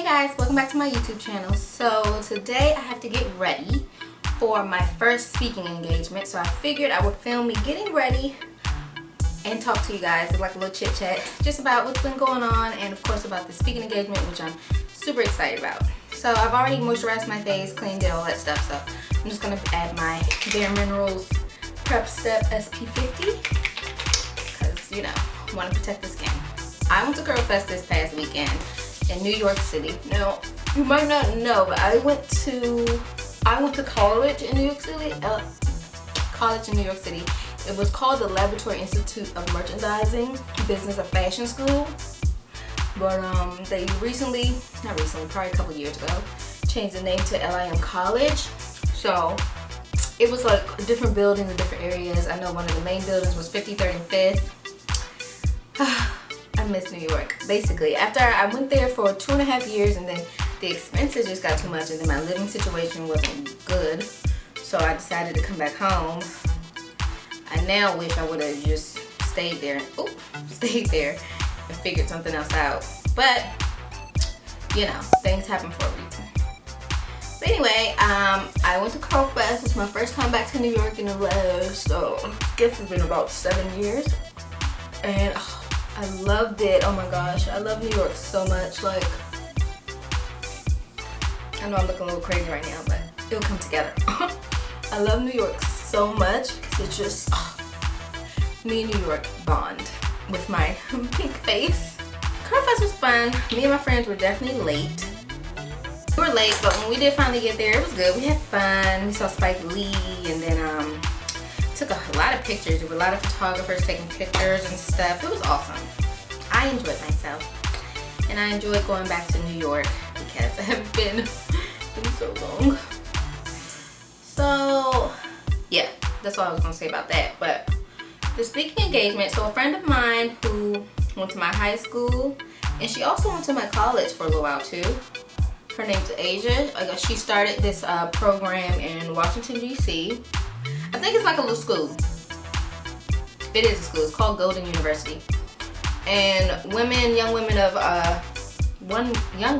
guys, welcome back to my YouTube channel. So today I have to get ready for my first speaking engagement. So I figured I would film me getting ready and talk to you guys like a little chit chat just about what's been going on and of course about the speaking engagement, which I'm super excited about. So I've already moisturized my face, cleaned it, all that stuff. So I'm just gonna add my Bare Minerals Prep Step SP50 because, you know, I want to protect the skin. I went to Girl Fest this past weekend in New York City. Now, you might not know, but I went to college in New York City. It was called the Laboratory Institute of Merchandising, Business of Fashion School. But they probably a couple years ago, changed the name to LIM College. So it was like different buildings in different areas. I know one of the main buildings was 53rd and 5th. I miss New York. Basically, after I went there for 2.5 years and then the expenses just got too much and then my living situation wasn't good, so I decided to come back home. I now wish I would have just stayed there and figured something else out. But, you know, things happen for a reason. But anyway, I went to Girl Fest. It's my first time back to New York in the last, I guess it's been about 7 years. And I loved it. Oh my gosh, I love New York so much. Like, I know I'm looking a little crazy right now, but it'll come together. I love New York so much because it's just, me and New York bond with my pink face. Girl Fest was fun. Me and my friends were definitely late. We were late, but when we did finally get there, it was good. We had fun. We saw Spike Lee, and then took a lot of pictures. There were a lot of photographers taking pictures and stuff. It was awesome. I enjoyed myself. And I enjoyed going back to New York because I haven't been in so long. So, yeah, that's all I was going to say about that. But the speaking engagement, so a friend of mine who went to my high school, and she also went to my college for a little while too. Her name's Asia. She started this program in Washington, D.C. I think it's like a little school. It is a school. It's called Golden University. And young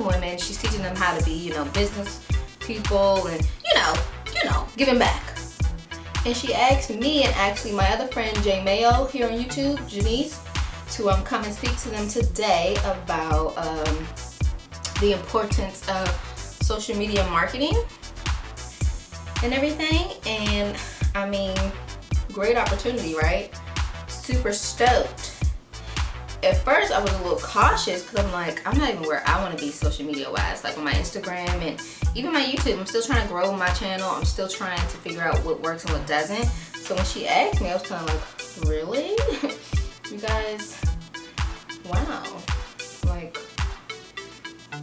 women, she's teaching them how to be, you know, business people and, you know, giving back. And she asked me and actually my other friend J MAYO here on YouTube, Janice, to come and speak to them today about the importance of social media marketing and everything. And I mean, great opportunity, right? Super stoked. At first I was a little cautious because I'm like, I'm not even where I want to be social media wise, like on my Instagram and even my YouTube. I'm still trying to grow my channel. I'm still trying to figure out what works and what doesn't. So when she asked me, I was kind of like, really? You guys, wow. Like,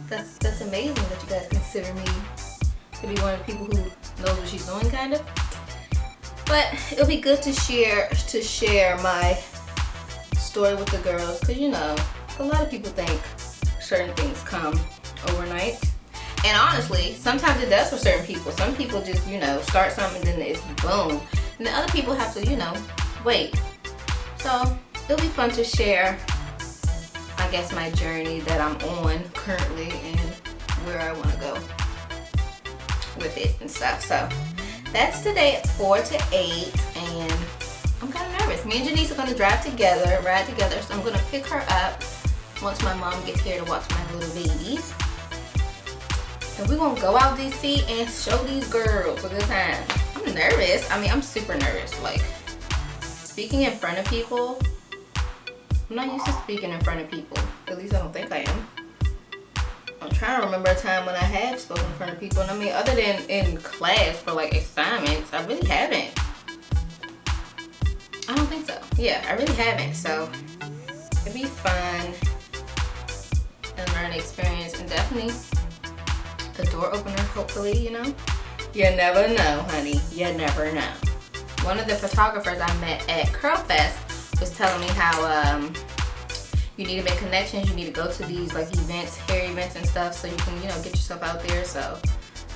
that's amazing that you guys consider me to be one of the people who knows what she's doing, kind of. But it'll be good to share my story with the girls, because you know, a lot of people think certain things come overnight. And honestly, sometimes it does for certain people. Some people just, you know, start something and then it's boom. And then other people have to, you know, wait. So it'll be fun to share, I guess, my journey that I'm on currently and where I want to go with it and stuff. So that's today at 4 to 8, and I'm kind of nervous. Me and Janice are going to ride together, so I'm going to pick her up once my mom gets here to watch my little babies. And we're going to go out DC and show these girls a good time. I'm nervous. I mean, I'm super nervous. Like, speaking in front of people, I'm not used to speaking in front of people. At least I don't think I am. I'm trying to remember a time when I have spoken in front of people. And I mean, other than in class for like assignments, I really haven't. I don't think so. Yeah, I really haven't. So it'd be fun and learning experience, and definitely a door opener, hopefully, you know. You never know, honey. You never know. One of the photographers I met at Girl Fest was telling me how you need to make connections. You need to go to these like events, hair events and stuff, so you can, you know, get yourself out there. So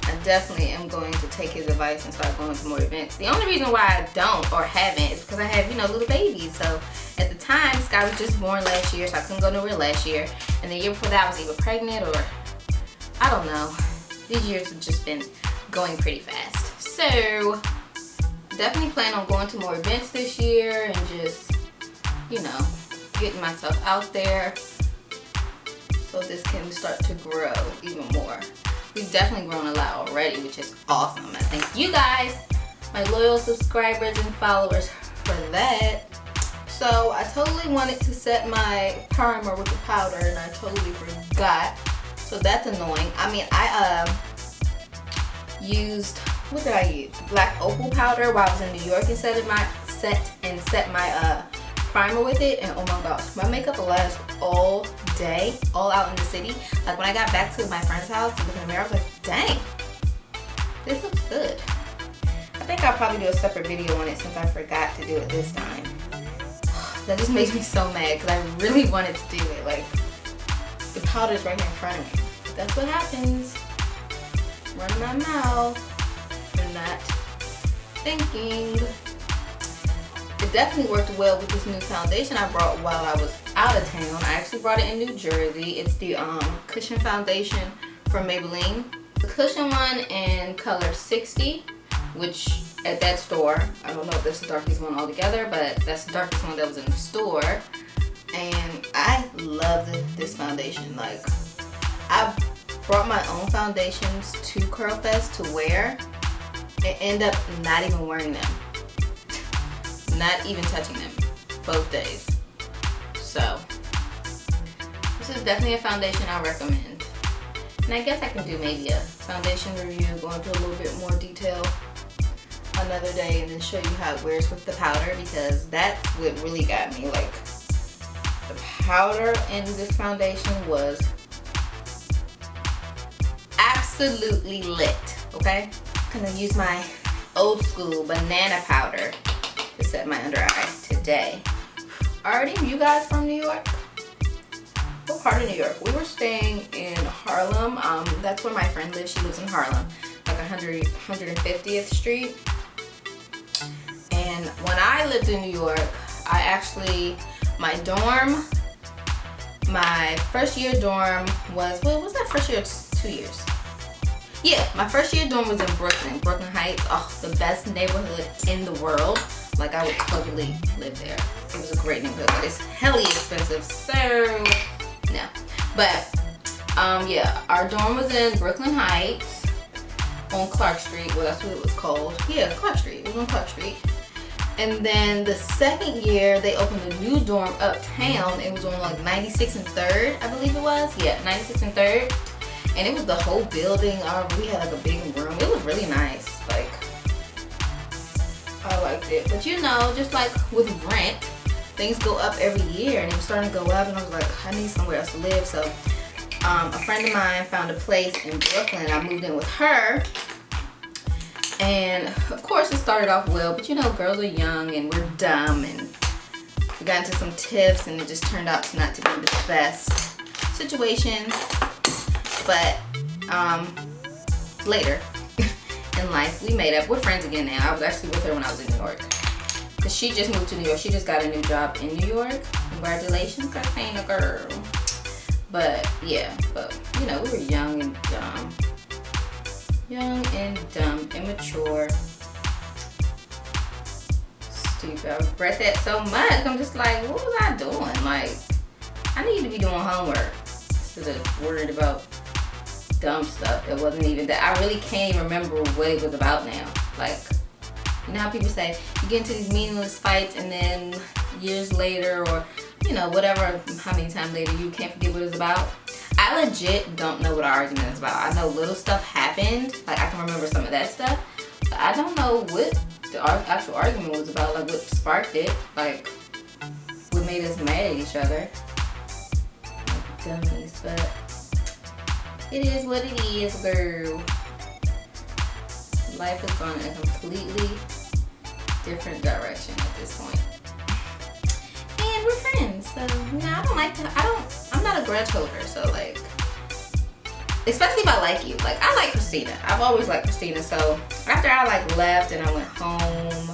I definitely am going to take his advice and start going to more events. The only reason why I don't or haven't is because I have, you know, little babies. So at the time, Sky was just born last year, so I couldn't go nowhere last year. And the year before that, I was either pregnant or I don't know. These years have just been going pretty fast. So definitely plan on going to more events this year and just, you know, getting myself out there so this can start to grow even more. We've definitely grown a lot already, which is awesome. I thank you guys, my loyal subscribers and followers, for that. So I totally wanted to set my primer with the powder and I totally forgot. So that's annoying. I mean, I used, what did I use? Black opal powder while I was in New York and set my primer with it, and oh my gosh, my makeup will last all day, all out in the city. Like when I got back to my friend's house to look in the mirror, I was like, dang, this looks good. I think I'll probably do a separate video on it since I forgot to do it this time. That just makes me so mad because I really wanted to do it. Like, the powder's right here in front of me. But that's what happens. Running my mouth and not thinking. It definitely worked well with this new foundation I brought while I was out of town. I actually brought it in New Jersey. It's the Cushion Foundation from Maybelline. The Cushion one in color 60, which at that store, I don't know if that's the darkest one altogether, but that's the darkest one that was in the store. And I love this foundation. Like, I brought my own foundations to Curl Fest to wear and end up not even wearing them. Not even touching them both days. So this is definitely a foundation I recommend. And I guess I can do maybe a foundation review, go into a little bit more detail another day and then show you how it wears with the powder, because that's what really got me. Like, the powder in this foundation was absolutely lit, okay? I'm gonna use my old school banana powder to set my under eye today. Are any of you guys from New York? What part of New York? We were staying in Harlem. That's where my friend lives. She lives in Harlem, like 150th Street. And when I lived in New York, I actually, my first year dorm was, what was that first year? 2 years. Yeah, my first year dorm was in Brooklyn Heights. Oh, the best neighborhood in the world. Like, I would totally live there. It was a great neighborhood, but it's helly expensive, so no. But yeah, our dorm was in Brooklyn Heights on Clark Street. Well, that's what it was called. Yeah, Clark Street. It was on Clark Street. And then the second year, they opened a new dorm uptown. It was on like 96th and 3rd, I believe it was. Yeah, 96th and 3rd. And it was the whole building. We had like a big room. It was really nice. Like, I liked it. But you know, just like with rent, things go up every year, and it was starting to go up, and I was like, I need somewhere else to live. So a friend of mine found a place in Brooklyn. I moved in with her, and of course it started off well, but you know, girls are young and we're dumb, and we got into some tiffs, and it just turned out not to be the best situation. But later in life, we made up. We're friends again now. I was actually with her when I was in New York, because she just moved to New York. She just got a new job in New York. Congratulations, Christina girl. But yeah, but you know, we were young and dumb. Young and dumb, immature, stupid. I regret that so much. I'm just like, what was I doing? Like, I need to be doing homework instead of worried about dumb stuff that wasn't even that. I really can't even remember what it was about now. Like, you know how people say you get into these meaningless fights, and then years later, or you know, whatever, how many times later, you can't forget what it's about. I legit don't know what our argument is about. I know little stuff happened, like I can remember some of that stuff, but I don't know what the actual argument was about, like what sparked it, like what made us mad at each other. Like dummies, but it is what it is, girl. Life has gone in a completely different direction at this point. And we're friends, so you know, I'm not a grudge holder, so like, especially if I like you. Like, I like Christina. I've always liked Christina, so after I like left and I went home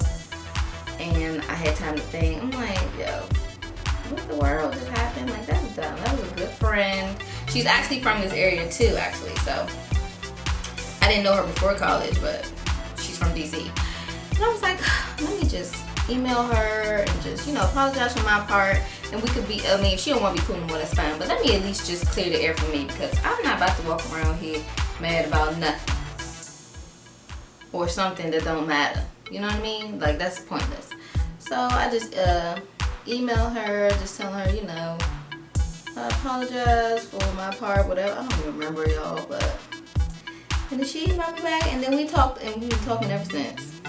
and I had time to think, I'm like, yo, what the world just happened? Like, that's dumb. That was a good friend. She's actually from this area too, actually. So I didn't know her before college, but she's from DC. And I was like, let me just email her and just, you know, apologize for my part. And we could be, I mean, if she don't want to be cool anymore, that's fine. But let me at least just clear the air for me, because I'm not about to walk around here mad about nothing. Or something that don't matter. You know what I mean? Like, that's pointless. So I just email her, just telling her, you know, I apologize for my part, whatever. I don't even remember, y'all, but. And then she emailed me back, and then we talked, and we've been talking ever since.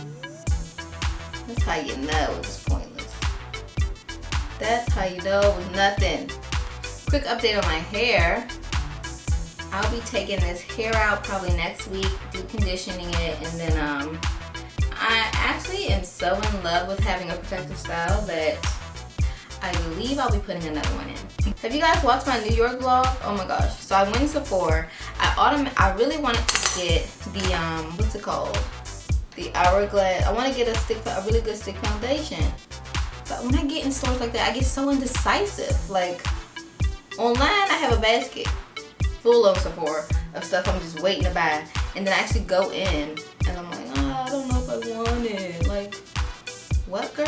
That's how you know it was pointless. That's how you know it was nothing. Quick update on my hair. I'll be taking this hair out probably next week, deep conditioning it, and then I actually am so in love with having a protective style that I believe I'll be putting another one in. Have you guys watched my New York vlog? Oh my gosh. So I went to Sephora. I really wanted to get the what's it called? The Hourglass. I want to get a really good stick foundation. But when I get in stores like that, I get so indecisive. Like online, I have a basket full of Sephora of stuff I'm just waiting to buy, and then I actually go in and I'm like, oh, I don't know if I want it. Like, what, girl?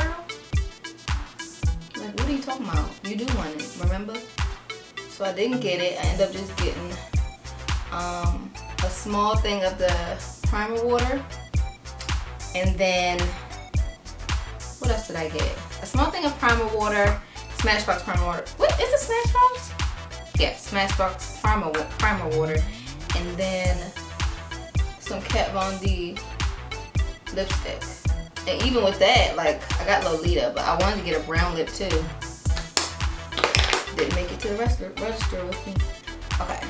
Like, what are you talking about? You do want it, remember? So I didn't get it. I ended up just getting a small thing of the primer water, and then what else did I get? A small thing of primer water, Smashbox primer water. What is it, Smashbox? Yeah, Smashbox primer water, and then some Kat Von D lipstick. And even with that, like, I got Lolita, but I wanted to get a brown lip too. Didn't make it to the register with me. Okay,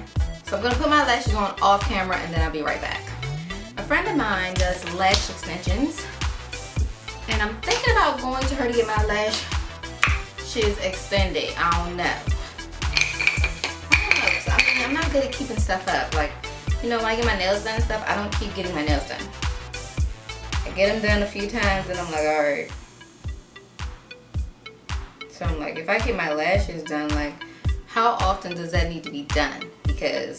so I'm gonna put my lashes on off camera, and then I'll be right back. A friend of mine does lash extensions, and I'm thinking about going to her to get my lashes extended. I don't know. I'm not good at keeping stuff up. Like, you know, when I get my nails done and stuff, I don't keep getting my nails done. I get them done a few times and I'm like, alright. So I'm like, if I get my lashes done, like, how often does that need to be done? Because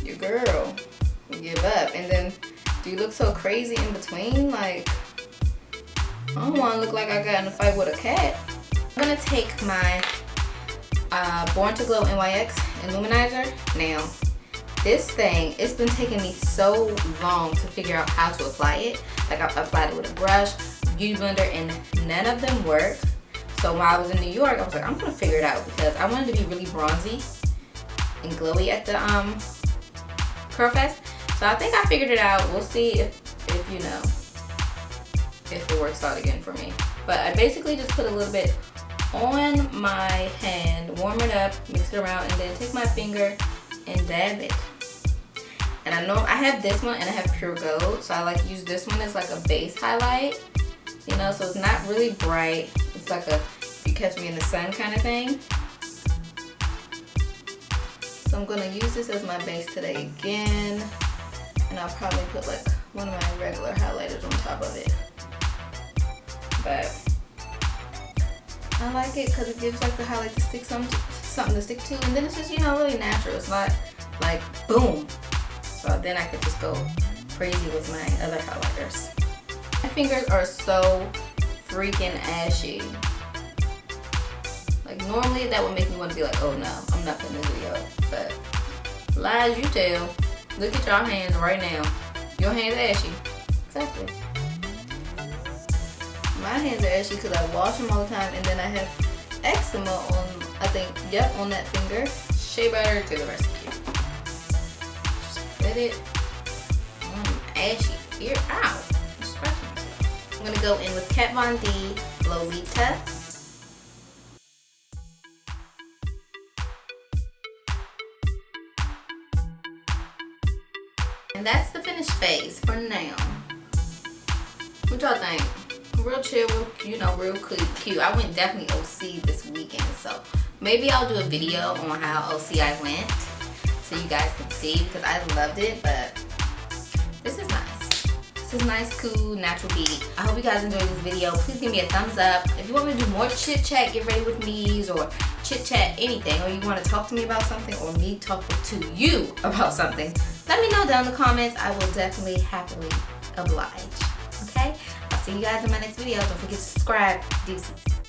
your girl will give up. And then, do you look so crazy in between? Like, I don't want to look like I got in a fight with a cat. I'm going to take my Born to Glow NYX Illuminizer. Now, this thing, it's been taking me so long to figure out how to apply it. Like, I applied it with a brush, beauty blender, and none of them work. So while I was in New York, I was like, I'm gonna figure it out, because I wanted to be really bronzy and glowy at the Curl Fest. So I think I figured it out. We'll see if you know, if it works out again for me. But I basically just put a little bit on my hand, warm it up, mix it around, and then take my finger and dab it. And I know I have this one and I have Pure Gold, so I like to use this one as like a base highlight, you know, so it's not really bright. It's like a you catch me in the sun kind of thing. So I'm gonna use this as my base today again, and I'll probably put like one of my regular highlighters on top of it. But I like it because it gives like the highlight to stick something to stick to, and then it's just, you know, really natural. It's not like boom. So then I could just go crazy with my other highlighters. My fingers are so freaking ashy. Like normally that would make me want to be like, oh no, I'm not putting this video up. But lies you tell. Look at y'all hands right now. Your hands ashy. Exactly. My hands are ashy because I wash them all the time, and then I have eczema on, I think, yep, on that finger. Shea butter to the rescue. Just put it on ashy here. Ow, I'm scratching myself. I'm gonna go in with Kat Von D Lolita. And that's the finished phase for now. What y'all think? Real chill, real, you know, real cute. I went definitely OC this weekend, so maybe I'll do a video on how OC I went so you guys can see, because I loved it. But this is nice. This is nice, cool, natural beat. I hope you guys enjoyed this video. Please give me a thumbs up. If you want me to do more chit chat, get ready with me's, or chit chit chat anything, or you want to talk to me about something, or me talk to you about something, let me know down in the comments. I will definitely happily oblige. Okay? I'll see you guys in my next video. Don't forget to subscribe. Deuces.